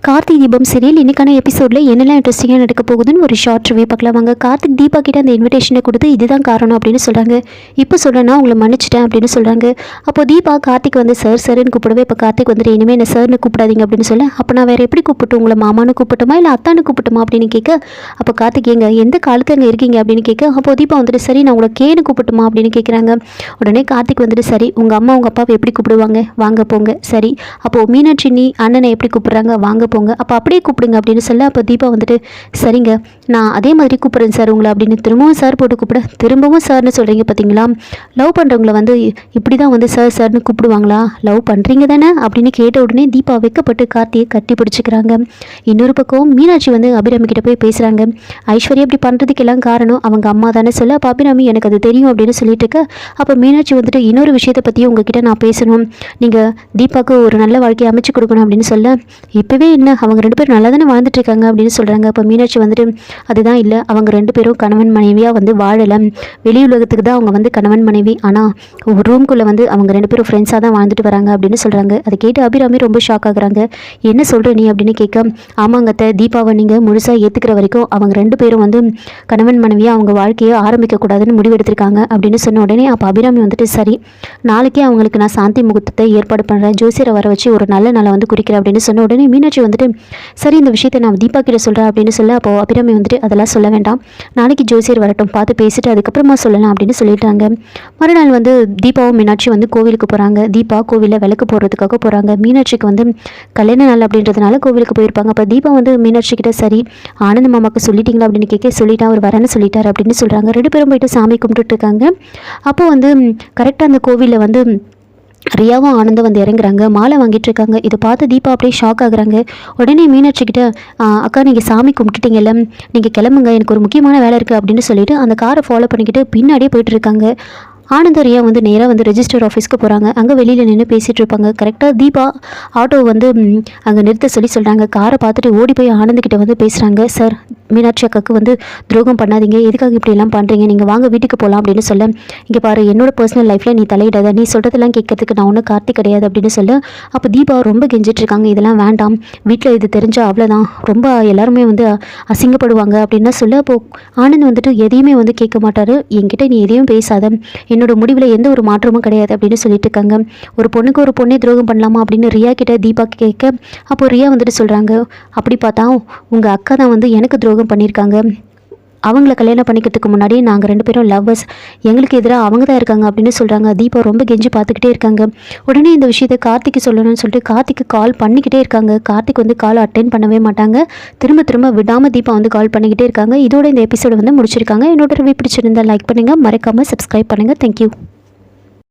கார்த்திக் தீபம் சீரியல் இன்னைக்கான எபிசோடில் என்னெல்லாம் இன்ட்ரெஸ்டிங்காக நடக்க போகுதுன்னு ஒரு ஷார்ட் ரிவ்யூ பார்க்கலாம். வாங்க. கார்த்திக் தீபா கிட்ட அந்த இன்விடேஷனை கொடுத்து இதுதான் காரணம் அப்படின்னு சொல்கிறாங்க. இப்போ சொல்கிறேன்னா உங்களை மன்னிச்சிட்டேன் அப்படின்னு சொல்கிறாங்க. அப்போ தீபா கார்த்திக் வந்து சார் சார்னு கூப்பிடவே இப்போ கார்த்திக் வந்துட்டு இனிமேல் என்ன சார்னு கூப்பிடாதீங்க அப்படின்னு சொல்ல, அப்போ நான் வேறு எப்படி கூப்பிட்டு உங்களை மாமானு கூப்பிட்டுமா இல்லை அத்தானு கூப்பிட்டுமா அப்படின்னு கேட்க, அப்போ கார்த்திக் எங்க எந்த காலத்தில் அங்கே இருக்கீங்க அப்படின்னு கேட்க, அப்போ தீபா வந்துட்டு சரி நான் உங்களை கேனு கூப்பிட்டுமா அப்படின்னு கேட்குறாங்க. உடனே கார்த்திக் வந்துட்டு சரி உங்கள் அம்மா உங்கள் அப்பாவை எப்படி கூப்பிடுவாங்க, வாங்க போங்க. சரி அப்போது மீனாட்சி நீ அண்ணனை எப்படி கூப்பிட்றாங்க, வாங்க போங்க. அப்போ அப்படியே கூப்பிடுங்க அப்படின்னு சொல்ல, அப்போ தீபா வந்துட்டு சரிங்க நான் அதே மாதிரி கூப்பிட்றேன் சார் உங்களை அப்படின்னு திரும்பவும் சார் போட்டு கூப்பிட, திரும்பவும் சார்னு சொல்கிறீங்க பார்த்தீங்களா, லவ் பண்ணுறவங்கள வந்து இப்படி தான் வந்து சார் சார்னு கூப்பிடுவாங்களா, லவ் பண்ணுறீங்க தானே அப்படின்னு கேட்ட உடனே தீபா வெக்கப்பட்டு கார்த்தியை கட்டி பிடிச்சிக்கிறாங்க. இன்னொரு பக்கம் மீனாட்சி வந்து அபிராமி கிட்ட போய் பேசுகிறாங்க. ஐஸ்வர்யா இப்படி பண்ணுறதுக்கெல்லாம் காரணம் அவங்க அம்மா தானே சொல்ல, அப்போ அபிராமி எனக்கு அது தெரியும் அப்படின்னு சொல்லிட்டு இருக்க, அப்போ மீனாட்சி வந்துட்டு இன்னொரு விஷயத்தை பற்றியும் உங்ககிட்ட நான் பேசணும், நீங்கள் தீபாவுக்கு ஒரு நல்ல வாழ்க்கையை அமைச்சு கொடுக்கணும் அப்படின்னு சொல்ல, இப்போவே என்ன அவங்க ரெண்டு பேரும் நல்லா தானே வாழ்ந்துட்டு இருக்காங்க அப்படின்னு சொல்கிறாங்க. அப்போ மீனாட்சி வந்துட்டு அதுதான் இல்லை, அவங்க ரெண்டு பேரும் கணவன் மனைவியாக வந்து வாழலை, வெளி உலகத்துக்கு தான் அவங்க வந்து கணவன் மனைவி, ஆனால் ஒரு ரூம்குள்ளே வந்து அவங்க ரெண்டு பேரும் ஃப்ரெண்ட்ஸாக தான் வாழ்ந்துட்டு வராங்க அப்படின்னு சொல்கிறாங்க. அதை கேட்டு அபிராமி ரொம்ப ஷாக் ஆகுறாங்க. என்ன சொல்கிற நீ அப்படின்னு கேட்க, ஆமாங்கத்தை தீபாவை நீங்கள் முழுசாக ஏற்றுக்கிற வரைக்கும் அவங்க ரெண்டு பேரும் வந்து கணவன் மனைவியாக அவங்க வாழ்க்கையை ஆரம்பிக்கக்கூடாதுன்னு முடிவெடுத்திருக்காங்க அப்படின்னு சொன்ன உடனே அப்போ அபிராமி வந்துட்டு சரி நாளைக்கே அவங்களுக்கு நான் சாந்தி முகூர்த்தத்தை ஏற்பாடு பண்ணுறேன், ஜோசியரை வர வச்சு ஒரு நல்ல நாளை வந்து குறிக்கிறேன் அப்படின்னு சொன்ன உடனே மீனாட்சி வந்துட்டு சரி இந்த விஷயத்தை நான் தீபா கிட்ட சொல்கிறேன் அப்படின்னு சொல்ல, அப்போ அபிராமி வந்துட்டு அதெல்லாம் சொல்ல வேண்டாம், நாளைக்கு ஜோசியர் வரட்டும் பார்த்து பேசிட்டு அதுக்கப்புறமா சொல்லலாம் அப்படின்னு சொல்லிட்டாங்க. மறுநாள் வந்து தீபாவும் மீனாட்சி வந்து கோவிலுக்கு போகிறாங்க. தீபா கோவிலில் விளக்கு போடுறதுக்காக போகிறாங்க. மீனாட்சிக்கு வந்து கல்யாண நாள் அப்படின்றதுனால கோவிலுக்கு போயிருப்பாங்க. அப்போ தீபா வந்து மீனாட்சி கிட்ட சரி ஆனந்த மாமாவுக்கு சொல்லிட்டீங்களா அப்படின்னு கேட்க, சொல்லிட்டா அவர் வரேன்னு சொல்லிட்டார் அப்படின்னு சொல்கிறாங்க. ரெண்டு பேரும் போயிட்டு சாமி கும்பிட்டுட்டு இருக்காங்க. அப்போ வந்து கரெக்டாக அந்த கோவிலில் வந்து ரியாவும் ஆனந்தும் வந்து இறங்குறாங்க, மாலை வாங்கிட்டு இருக்காங்க. இதை பார்த்து தீபா அப்படியே ஷாக் ஆகுறாங்க. உடனே மீனாட்சி கிட்ட அக்கா நீங்கள் சாமி கும்பிட்டுட்டீங்கல்ல, நீங்கள் கிளம்புங்க எனக்கு ஒரு முக்கியமான வேலை இருக்குது அப்படின்னு சொல்லிட்டு அந்த காரை ஃபாலோ பண்ணிக்கிட்டு பின்னாடியே போயிட்டு இருக்காங்க. ஆனந்த ரியா வந்து நேராக வந்து ரெஜிஸ்டர் ஆஃபீஸ்க்கு போகிறாங்க. அங்கே வெளியில் நின்று பேசிகிட்டு இருப்பாங்க. கரெக்டாக தீபா ஆட்டோ வந்து அங்கே நிறுத்த சொல்கிறாங்க. காரை பார்த்துட்டு ஓடி போய் ஆனந்தக்கிட்ட வந்து பேசுகிறாங்க. சார் மீனாட்சி அக்காவுக்கு வந்து துரோகம் பண்ணாதீங்க, எதுக்காக இப்படியெல்லாம் பண்ணுறீங்க, நீங்கள் வாங்க வீட்டுக்கு போகலாம் அப்படின்னு சொல்ல, இங்கே பாரு என்னோட பர்சனல் லைஃப்பில் நீ தலையிடாத, நீ சொல்கிறதெல்லாம் கேட்கறதுக்கு நான் ஒன்றும் கார்த்திக் கிடையாது அப்படின்னு சொல்ல, அப்போ தீபா ரொம்ப கெஞ்சிட்ருக்காங்க இதெல்லாம் வேண்டாம், வீட்டில் இது தெரிஞ்சால் அவ்வளோதான், ரொம்ப எல்லாருமே வந்து அசிங்கப்படுவாங்க அப்படின்னா சொல்ல, அப்போது ஆனந்த் வந்துட்டு எதையுமே வந்து கேட்க மாட்டார். என்கிட்ட நீ எதையும் பேசாத, என்னோட முடிவில் எந்த ஒரு மாற்றமும் கிடையாது அப்படின்னு சொல்லிட்டு இருக்காங்க. ஒரு பொண்ணுக்கு ஒரு பொண்ணே துரோகம் பண்ணலாமா அப்படின்னு ரியா கிட்ட தீபா கேட்க, அப்போது ரியா வந்துட்டு சொல்கிறாங்க அப்படி பார்த்தா உங்கள் அக்கா தான் வந்து எனக்கு துரோகம் பண்ணியிருக்காங்க, அவங்கள கல்யாணம் பண்ணிக்கிறதுக்கு முன்னாடி நாங்கள் ரெண்டு பேரும் லவ்வர்ஸ், எங்களுக்கு எதிராக அவங்க தான் இருக்காங்க அப்படின்னு சொல்கிறாங்க. தீபா ரொம்ப கெஞ்சி பார்த்துக்கிட்டே இருக்காங்க. உடனே இந்த விஷயத்தை கார்த்திக்கு சொல்லணும்னு சொல்லிட்டு கார்த்திக்கு கால் பண்ணிக்கிட்டே இருக்காங்க. கார்த்திக் வந்து கால் அட்டென்ட் பண்ணவே மாட்டாங்க. திரும்ப திரும்ப விடாமல் தீபா வந்து கால் பண்ணிக்கிட்டே இருக்காங்க. இதோட இந்த எபிசோடு வந்து முடிச்சிருக்காங்க. என்னோட ரிவ்யூ பிடிச்சிருந்தால் லைக் பண்ணுங்கள், மறக்காமல் சப்ஸ்கிரைப் பண்ணுங்கள். தேங்க்யூ.